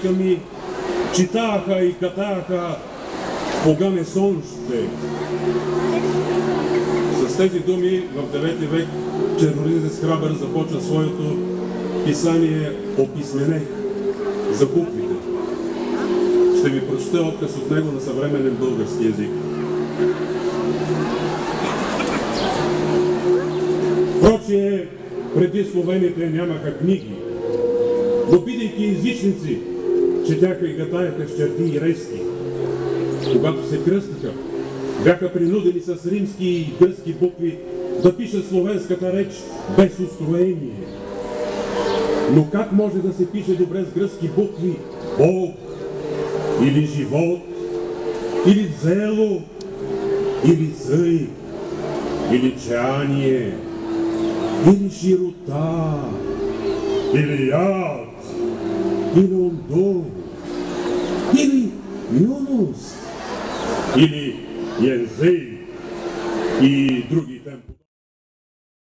майка ми читаха и катаха "Кога не сон ще". С тези думи в 9 век чернолизец Храбър започва своето писание "Описменех" за буквите. Ще ви прочета отказ от него на съвременен български език. Прочие, преди словените нямаха книги, но бидейки езичници, четяха и гатаяха с черти и резки. Когато се кръстиха, бяха принудени с римски и гръцки букви да пишат словенската реч без устроение. Но как може да се пише добре с гръцки букви Бог, или живот, или зело, или зъй, или чание, или широта, или яд, или ондо, или юност, или язик и други темпове?